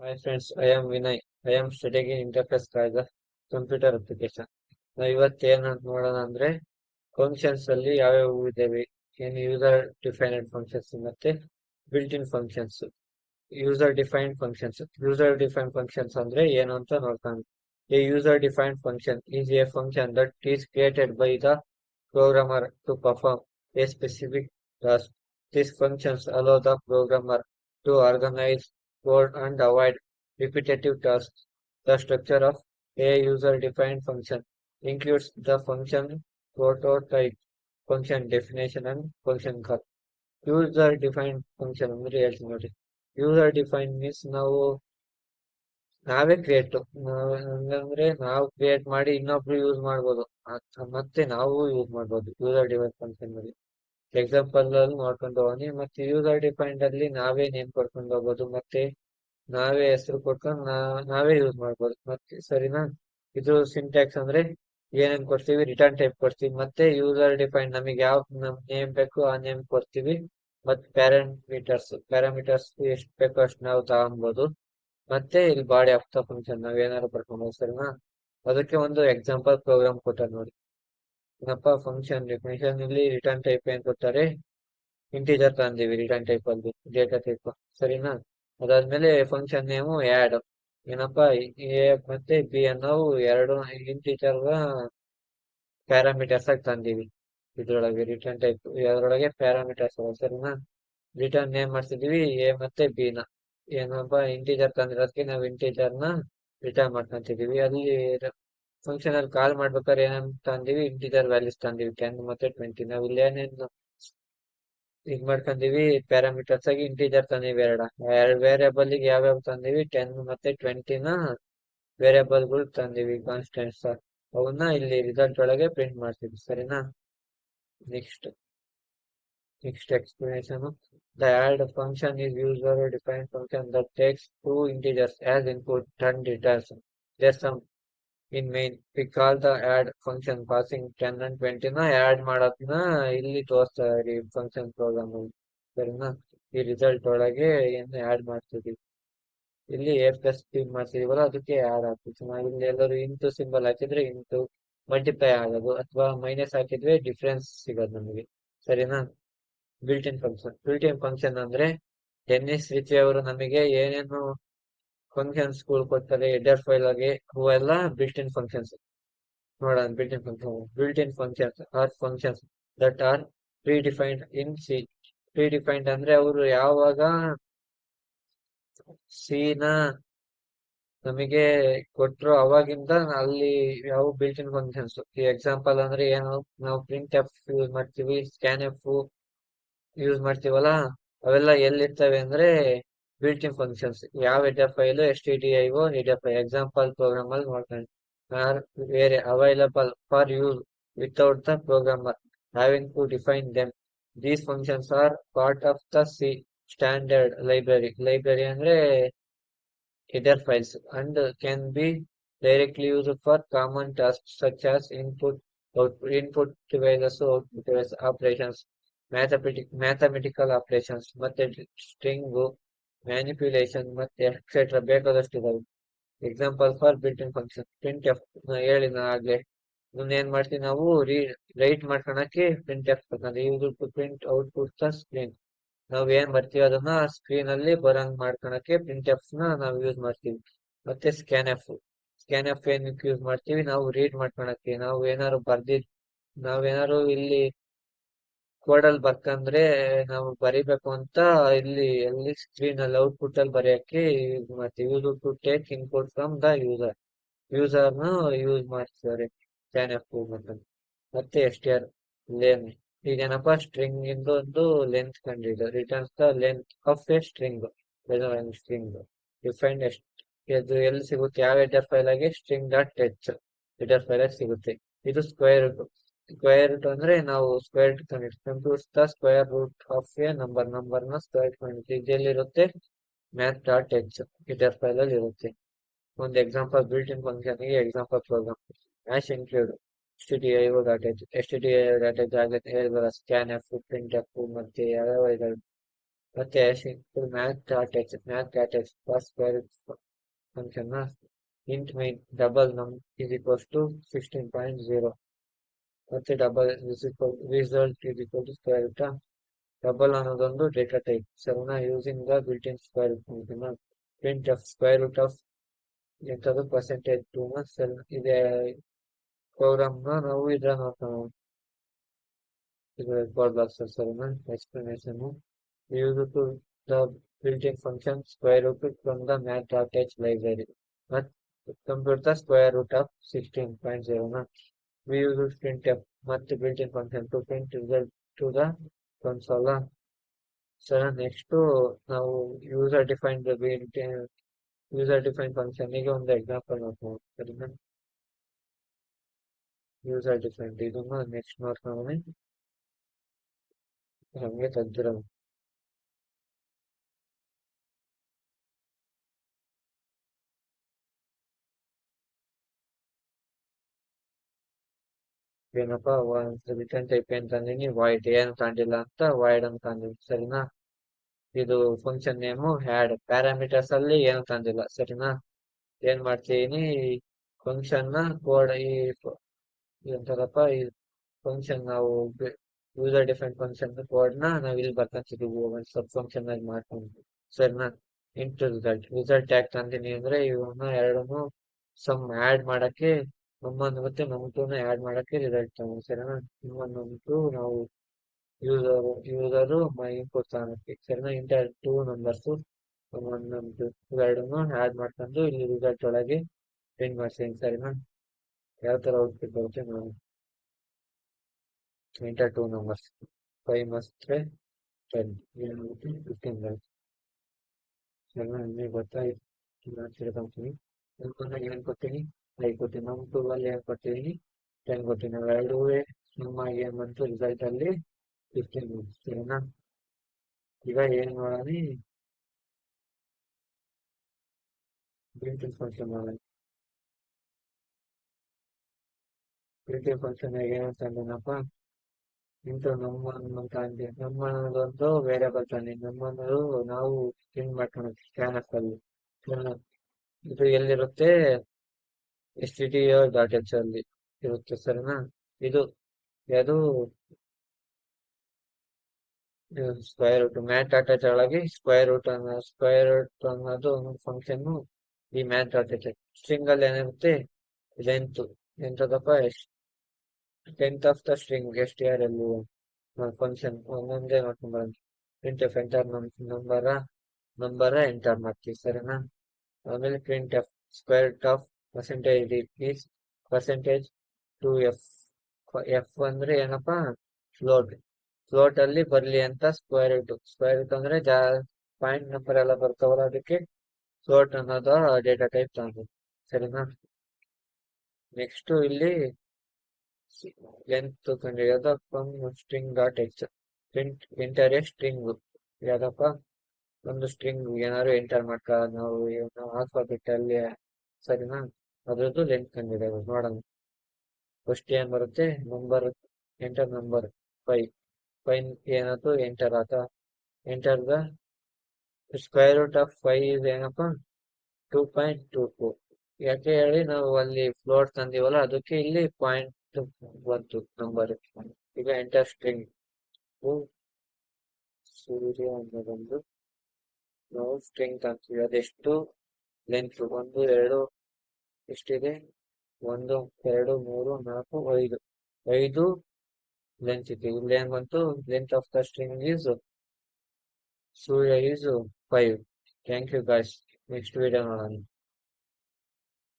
Hi friends, I am Vinay. I am studying in Interface as a computer application. ನಾವು ಇವತ್ತೇನು ನೋಡೋಣ ಅಂದ್ರೆ functions ಅಲ್ಲಿ ಯಾವ್ಯಾವ ಇದಾವೆ, ಏನು ಯೂಸರ್ ಡಿಫೈನ್ಡ್ ಫಂಕ್ಷನ್ಸ್ ಮತ್ತೆ built in functions. User defined functions ಅಂದ್ರೆ ಏನು ಅಂತ ನೋಡ್ಕೊಂಡು. A user defined function is a function that is created by the programmer to perform a specific task. These functions allow the programmer to organize code and avoid repetitive tasks. The structure of a user-defined function includes the function prototype, function definition, and function call. User-defined function ಅಂದ್ರೆ ಹೇಳ್ತೀನಿ ನೋಡಿ. User-defined means ನಾವೇ create ಹಂಗಂದ್ರೆ ನಾವು create ಮಾಡಿ ಇನ್ನೊಬ್ರು use ಮಾಡ್ಬೋದು. ಮತ್ತೆ ನಾವು ಯೂಸ್ ಮಾಡ್ಬೋದು ಯೂಸರ್ ಡಿಫೈನ್ ಫಂಕ್ಷನ್ ಅಲ್ಲಿ. ಎಕ್ಸಾಂಪಲ್ ಅಲ್ಲಿ ನೋಡ್ಕೊಂಡು ಹೋಗಿ ಮತ್ತೆ ಯೂಸರ್ ಡಿಫೈನ್ಡ್ ಅಲ್ಲಿ ನಾವೇ ನೇಮ್ ಕೊಡ್ಕೊಂಡು ಹೋಗ್ಬೋದು, ಮತ್ತೆ ನಾವೇ ಹೆಸರು ಕೊಟ್ಕೊಂಡು ನಾವೇ ಯೂಸ್ ಮಾಡ್ಬೋದು. ಮತ್ತೆ ಸರಿನಾ? ಇದು ಸಿಂಟ್ಯಾಕ್ಸ್ ಅಂದ್ರೆ ಏನೇನ್ ಕೊಡ್ತೀವಿ, ರಿಟರ್ನ್ ಟೈಪ್ ಕೊಡ್ತೀವಿ, ಮತ್ತೆ ಯೂಸರ್ ಡಿಫೈನ್ಡ್ ನಮಗೆ ಯಾವ ನೇಮ್ ಬೇಕು ಆ ನೇಮ್ ಕೊಡ್ತೀವಿ. ಮತ್ತೆ ಪ್ಯಾರಾಮೀಟರ್ಸ್ ಎಷ್ಟು ಬೇಕೋ ಅಷ್ಟು ನಾವು ತಗೊಬೋದು. ಮತ್ತೆ ಇಲ್ಲಿ ಬಾಡಿ ಆಫ್ ದ ಫಂಕ್ಷನ್ ನಾವ್ ಏನಾದ್ರು ಬರ್ಕೊಂಡು ಸರಿನಾ? ಅದಕ್ಕೆ ಒಂದು ಎಕ್ಸಾಂಪಲ್ ಪ್ರೋಗ್ರಾಮ್ ಕೊಟ್ಟಾರೆ ನೋಡಿ. ಏನಪ್ಪಾ ಫಂಕ್ಷನ್ ಡೆಫಿನೇಷನ್ ಇಲ್ಲಿ ರಿಟರ್ನ್ ಟೈಪ್ ಏನ್ ಕೊಡ್ತಾರೆ, ಇಂಟಿಜರ್ ತಂದೀವಿ ರಿಟರ್ನ್ ಟೈಪ್ ಅಲ್ಲಿ, ಡೇಟಾ ಟೈಪ್. ಸರಿನಾ? ಅದಾದ್ಮೇಲೆ ಫಂಕ್ಷನ್ ನೇಮು ಆಡ್. ಏನಪ್ಪಾ ಎ ಮತ್ತೆ ಬಿ ಅನ್ನೋ ಎರಡು ಇಂಟಿಜರ್ ಪ್ಯಾರಾಮೀಟರ್ಸ್ ಆಗಿ ತಂದೀವಿ ಇದ್ರೊಳಗೆ ರಿಟರ್ನ್ ಟೈಪ್ ಅದರೊಳಗೆ ಪ್ಯಾರಾಮೀಟರ್ಸ್. ಸರಿನಾ? ರಿಟರ್ನ್ ನೇಮ್ ಮಾಡ್ತಿದೀವಿ ಎ ಮತ್ತೆ ಬಿ ನ. ಏನಪ್ಪಾ ಇಂಟಿಜರ್ ತಂದಿರೋದಕ್ಕೆ ನಾವು ಇಂಟಿಜರ್ ನ ರಿಟರ್ನ್ ಮಾಡ್ಕೊಂತಿದೀವಿ. ಅಲ್ಲಿ ಫಂಕ್ಷನ್ ಅಲ್ಲಿ ಕಾಲ್ ಮಾಡ್ಬೇಕಾದ್ರೆ ಏನಂತ ತಂದೀವಿ, ಇಂಟಿಜರ್ ವ್ಯಾಲ್ಯೂಸ್ ತಂದೀವಿ 10 ಮತ್ತೆ 20. ನಾವ್ ಇಲ್ಲಿ ಏನೇನು ಇದ್ ಮಾಡ್ಕೊಂಡೀವಿ, ಪ್ಯಾರಾಮೀಟರ್ಸ್ ಆಗಿ ಇಂಟಿಜರ್ ತಂದೀವಿ ಎರಡು ವೇರಿಯಬಲ್ ಗೆ ಯಾವ್ಯಾವ ತಂದೀವಿ, 10 ಮತ್ತೆ 20 ನ ವೇರಿಯಬಲ್ ಗಳು ತಂದೀವಿ ಕಾನ್ಸ್ಟೆಂಟ್ಸ್. ಅವನ್ನ ಇಲ್ಲಿ ರಿಸಲ್ಟ್ ಒಳಗೆ ಪ್ರಿಂಟ್ ಮಾಡ್ತೀವಿ. ಸರಿನಾ? Next next explanation. The add function is user-defined function that takes two integers as input and returns their sum in main. We call the add function passing 10 and 20 ನ add ಮಾಡೋದನ್ನ ಇಲ್ಲಿ ತೋರಿಸ್ತಾರೆ ಈ function program ಅಲ್ಲಿ. ಸರಿನಾ? ಈ result ಒಳಗೆ ಏನು ಆಡ್ ಮಾಡ್ತಿದೀವಿ. ಇಲ್ಲಿ ಎ ಪ್ಲಸ್ ಬಿ ಮಾಡ್ತಿದೀವಲ್ಲ ಅದಕ್ಕೆ ಆಡ್ ಆಗ್ತಿತ್ತು. ನಾವು ಇಲ್ಲಿ ಎಲ್ಲರೂ ಇಂಟು ಸಿಂಬಲ್ ಹಾಕಿದ್ರೆ ಇಂಟು ಮಲ್ಟಿಪ್ಲೈ ಆಗೋದು, ಅಥವಾ ಮೈನಸ್ ಹಾಕಿದ್ರೆ ಡಿಫ್ರೆನ್ಸ್ ಸಿಗೋದು ನಮಗೆ. ಸರಿನಾ? ಬಿಲ್ಟ್ ಇನ್ ಫಂಕ್ಷನ್ ಅಂದ್ರೆ ಟೆನ್ನಿಸ್ ರಿಚಿ ಅವರು ನಮಗೆ ಏನೇನು ಫಂಕ್ಷನ್ಸ್ ಗಳು ಕೊಡ್ತಾರೆ ಹೆಡರ್ ಫೈಲ್ ಆಗಿ, ಅವೆಲ್ಲ ಬಿಲ್ಟ್ ಇನ್ ಫಂಕ್ಷನ್ಸ್. ನೋಡೋಣ built in functions are functions that are predefined in C. Predefined ಅಂದ್ರೆ ಅವರು ಯಾವಾಗ ಸಿ ನ ನಮಗೆ ಕೊಟ್ರು ಅವಾಗಿಂದ ಅಲ್ಲಿ ಯಾವ ಬಿಲ್ಟ್ ಇನ್ ಫಂಕ್ಷನ್ಸ್. ಈ ಎಕ್ಸಾಂಪಲ್ ಅಂದ್ರೆ ಏನು, ನಾವು ಪ್ರಿಂಟ್ ಎಫ್ ಯೂಸ್ ಮಾಡ್ತೀವಿ, ಸ್ಕ್ಯಾನ್ ಎಫ್ ಯೂಸ್ ಮಾಡ್ತೀವಲ್ಲ, ಅವೆಲ್ಲ ಎಲ್ಲಿರ್ತವೆ ಅಂದ್ರೆ ಬಿಲ್ಟ್ ಇನ್ ಫಂಕ್ಷನ್ಸ್. ಯಾವ header file stdio header file example program ಅಲ್ಲಿ ನೋಡ್ಕೊಂಡು ಆರ್ ವೇರೆ available for use without the programmer having to define them. These functions are part of the C standard library ಅಂದ್ರೆ header files, and can be directly used for common tasks such as input devices, output device operations, mathematical operations, ಮತ್ತೆ string manipulation ಮತ್ತೆ etcetera ಬೇಕಾದಷ್ಟು ಇದಾವೆ. Example for built in function printf ಹೇಳಿನ ಆಗ್ಲೇ. ಏನ್ ಮಾಡ್ತೀವಿ ನಾವು, ರೈಟ್ ಮಾಡ್ಕೊಳಕ್ಕೆ ಪ್ರಿಂಟ್ ಎಫ್ ತಗೊಂಡು use to print output the screen. ನಾವ್ ಏನ್ ಬರ್ತೀವಿ ಅದನ್ನ ಸ್ಕ್ರೀನ್ ಅಲ್ಲಿ ಬರಂಗ್ ಮಾಡ್ಕೊಳಕ್ಕೆ ಪ್ರಿಂಟ್ ಎಫ್ ನ ನಾವು ಯೂಸ್ ಮಾಡ್ತೀವಿ. ಮತ್ತೆ ಸ್ಕ್ಯಾನ್ ಎಫ್ ಏನಕ್ಕೆ ಯೂಸ್ ಮಾಡ್ತೀವಿ, ನಾವು ರೀಡ್ ಮಾಡ್ಕೊಳಕ್ಕೆ. ನಾವೇನಾರು ಇಲ್ಲಿ ಕೋಡ್ ಅಲ್ಲಿ ಬರ್ಕಂದ್ರೆ ನಾವು ಬರಿಬೇಕು ಅಂತ ಎಲ್ಲಿ ಸ್ಕ್ರೀನ್ ಅಲ್ಲಿ ಔಟ್ಪುಟ್ ಅಲ್ಲಿ ಬರೆಯಕ್ಕೆ ಯೂಸ್ ಮಾಡ್ತೀವಿ. Use to take input from the user ನ ಯೂಸ್ ಮಾಡ್ತಾರೆ ಸ್ಕ್ಯಾನ್ ಎಫ್. ಮತ್ತೆ ಎಸ್ಟಿಆರ್ ಲೆನ್. ಈಗೇನಪ್ಪ ಸ್ಟ್ರಿಂಗ್ ಇಂದ ಒಂದು ಲೆಂತ್ ಕಂಡಿದ್ದು returns the length of a string defined. ಇದು ಎಲ್ಲಿ ಸಿಗುತ್ತೆ, ಯಾವ ಹೆಡರ್ ಫೈಲ್ ಆಗಿ, ಸ್ಟ್ರಿಂಗ್ ಡಾಟ್ ಟೆಚ್ ಹೆಡರ್ ಫೈಲ್ ಆಗಿ ಸಿಗುತ್ತೆ. ಇದು ಸ್ಕ್ವೇರ್ ರೂಟ್ ಅಂದ್ರೆ ನಾವು square computes the square root of a number ನ ಸ್ಕ್ವೇರ್ ಕಂಡಿದ್ದು ಇದೆಲ್ಲಿರುತ್ತೆ, math dot h header file ಅಲ್ಲಿ ಇರುತ್ತೆ. ಒಂದು ಎಕ್ಸಾಂಪಲ್ ಬಿಲ್ಟ್ ಇನ್ ಫಂಕ್ಷನ್ ಗೆ example program hash include stdio.h ಆಗತ್ತೆ ಹೇಳಿದ್ರ ಸ್ಕ್ಯಾನ್ ಎಫ್ ಪ್ರಿಂಟ್ ಎಫ್ ಮತ್ತೆ ಯಾವ್ಯಾವ ಇದಾವೆ. ಮತ್ತೆ ಮ್ಯಾಥ್ ಫಸ್ಟ್ ಸ್ಕ್ವೇರ್ ಫಂಕ್ಷನ್ ನ int main double num is equals to 16.0 ಮತ್ತೆ double result is equal to square root double ಅನ್ನೋದೊಂದು ಡೇಟಾ ಟೈಪ್ ಸರಿನಾ using the built in square root function print of square root of ಎಂತದು percentage two ನ cell ಇದೆ program ನ ನಾವು ಇದ್ರ ನೋಡ್ತಾವೆ ಇದು ಕೋಡ್ ಬಾಕ್ಸ್ ಸರಿನಾ explanation use to the built-in function square root from the math.h library. But compute the square root of 16.0. Na? We use printf ಮತ್ತು built-in function to print result to the console. So next ನಾವು user defined user defined function ಗೆ ಒಂದು example ನೋಡ್ಬೋದು ಸರಿನಾ user defined ಇದನ್ನು next ನೋಡ್ತಾವೆ ಹಂಗೆ ತೆಗ್ದಿರೋ ಏನಪ್ಪಾ ರಿಟರ್ನ್ ಟೈಪ್ ಏನ್ ತಂದಿನಿ ವಾಯ್ಡ್ ಏನು ತಗೊಂಡಿಲ್ಲ ಅಂತ ವಾಯ್ಡ್ ಅಂತ ತಂದಿನಿ ಸರಿನಾ ಇದು ಫಂಕ್ಷನ್ ನೇಮು ಹ್ಯಾಡ್ ಪ್ಯಾರಾಮೀಟರ್ಸ್ ಅಲ್ಲಿ ಏನು ತಂದಿಲ್ಲ ಸರಿನಾ ಏನ್ ಮಾಡ್ತೀನಿ ಫಂಕ್ಷನ್ ನ ಕೋಡ್ ಎಂತದಪ್ಪ ಈ ಫಂಕ್ಷನ್ ನಾವು ಯೂಸರ್ ಡಿಫೈನ್ ಫಂಕ್ಷನ್ ಕೋಡ್ ನ ನಾವ್ ಇಲ್ಲಿ ಬರ್ಕೊಂತಿದೀವಿ ಒಂದ್ ಸಬ್ ಫಂಕ್ಷನ್ ಆಗಿ ಮಾಡ್ಕೊಂಡು ಸರಿನಾ ಇಂಟು ರಿಸಲ್ಟ್ ಯಾಕೆ ತಂದಿನಿ ಅಂದ್ರೆ ಇವನ್ನ ಎರಡನ್ನು ಸಮ್ ಆಡ್ ಮಾಡಕ್ಕೆ ನಮ್ಮನ್ನು ಮತ್ತೆ ನಮ್2ನ ಆಡ್ ಮಾಡಕ್ಕೆ ರಿಸಲ್ಟ್ ತಗೊಂಡು ಸರಿನಾ ನಮ್ಮನ್ನು ನಾವು ಯೂಸರು ಇನ್ಪುಟ್ ತಗೊಳಕ್ಕೆ ಸರಿನಾ ಇಂಟರ್ ಟೂ ನಂಬರ್ಸ್ ಒಂದೊಂದು ಇವೆರಡನ್ನು ಆಡ್ ಮಾಡ್ಕೊಂಡು ಇಲ್ಲಿ ರಿಸಲ್ಟ್ ಒಳಗೆ ಪ್ರಿಂಟ್ ಮಾಡ್ತೀನಿ ಸರಿನಾ ಯಾವ ತರ ಔಟ್ಪುಟ್ ಬರುತ್ತೆ ನಾವು ಇಂಟರ್ ಟೂ ನಂಬರ್ಸ್ 5 ಮಸ್ತ್ 10 15 ಬರುತ್ತೆ ಸರಿನಾ ನಿಮಗೆ ಗೊತ್ತಾಯ್ತು ತಿಳ್ಕೊಂತೀನಿ ಏನ್ ಕೊಡ್ತೀನಿ 5 ಕೊಡ್ತೀನಿ ನಮ್ ಟೂ ಅಲ್ಲಿ ಏನ್ ಕೊಡ್ತೀನಿ 10 ಕೊಡ್ತೀನಿ ಎರಡೂ ನಮ್ಮ ಏನ್ ಬಂತು ರಿಸಲ್ಟ್ ಅಲ್ಲಿ 15 ಬಂತು ಸರಿನಾ ಈಗ ಏನ್ ಮಾಡೋಣ ಬಿಲ್ಟ್ ಫಂಕ್ಷನ್ ಮಾಡೋಣ ಬಿಲ್ಟ್ ಫಂಕ್ಷನ್ ಏನಂತಂದೇನಪ್ಪ ಇಂಟು ನಮ್ಮನ್ನೊಂದು ವೇರಿಯಬಲ್ ತಾನೆ ನಮ್ಮನ್ನು ನಾವು ಪ್ರಿಂಟ್ ಮಾಡ್ಕೊಳೋದು ಸ್ಕ್ಯಾನರ್ಸ್ ಅಲ್ಲಿ ಇದು ಎಲ್ಲಿರುತ್ತೆ stdio.h ಅಲ್ಲಿ ಇರುತ್ತೆ ಸರಿನಾ ಇದು ಯಾವುದು square root math dot h ಒಳಗೆ ಸ್ಕ್ವೇರ್ ರೂಟ್ ಅನ್ನೋದು ಒಂದು ಫಂಕ್ಷನ್ ಈ ಮ್ಯಾಥ್ ಡಾಟ್ ಎಚ್ ಸ್ಟ್ರಿಂಗ್ ಅಲ್ಲಿ ಏನಿರುತ್ತೆ ಲೆಂತ್ ಎಂತದಪ್ಪ length of the string str ಅಲ್ಲಿ ಫಂಕ್ಷನ್ ಒಂದೊಂದೇ ನೋಡ್ಕೊಂಡ್ ಬರೋದು printf enter number enter ಮಾಡ್ತೀವಿ ಸರಿನಾ ಆಮೇಲೆ printf square root of percentage is percentage two f ಅಂದ್ರೆ ಏನಪ್ಪಾ ಫ್ಲೋಟ್ ಅಲ್ಲಿ ಬರ್ಲಿ ಅಂತ ಸ್ಕ್ವೇರ್ ರೂಟ್ ಅಂದ್ರೆ ಪಾಯಿಂಟ್ ನಂಬರ್ ಎಲ್ಲ ಬರ್ತಾವಲ್ಲ ಅದಕ್ಕೆ ಫ್ಲೋಟ್ ಅನ್ನೋದು ಡೇಟಾ ಟೈಪ್ ತಗೊಂಡು ಸರಿನಾ ನೆಕ್ಸ್ಟ್ ಇಲ್ಲಿ ಲೆಂತ್ ಕಂಡುಹಿಡಿಯೋದು from string dot h print enter a string ಯಾವ್ದಪ್ಪ ಒಂದು ಸ್ಟ್ರಿಂಗ್ ಏನಾದ್ರು ಎಂಟರ್ ಮಾಡ್ಕ ನಾವು ಆಲ್ಫಾಬೆಟ್ ಅಲ್ಲಿ ಸರಿನಾ ಅದ್ರದ್ದು ಲೆಂತ್ ಕಂಡುಹಿಡಿಯೋದು ನೋಡೋಣ ಫಸ್ಟ್ ಏನ್ ಬರುತ್ತೆ ಎಂಟರ್ ನಂಬರ್ 5 5 ಏನಾಯ್ತು ಎಂಟರ್ ಆತ enter the square root of 5 is ಏನಪ್ಪ 2.24 ಯಾಕೆ ಹೇಳಿ ನಾವು ಅಲ್ಲಿ ಫ್ಲೋಟ್ ತಂದಿವಲ್ಲ ಅದಕ್ಕೆ ಇಲ್ಲಿ ಪಾಯಿಂಟ್ ಬಂತು ನಂಬರ್ ಈಗ ಎಂಟರ್ ಸ್ಟ್ರಿಂಗ್ ಸೂರ್ಯ ಅನ್ನೋದೊಂದು ನಾವು ಸ್ಟ್ರಿಂಗ್ ತಂತೀವಿ ಅದೆಷ್ಟು ಲೆಂತ್ 1 2 ಎಷ್ಟಿದೆ 1 2 3 4 5 ಲೆಂತ್ ಇದೆ ಇಲ್ಲಿ ಏನ್ ಬಂತು length of the string is Surya is 5 thank you guys next video ನೋಡೋಣ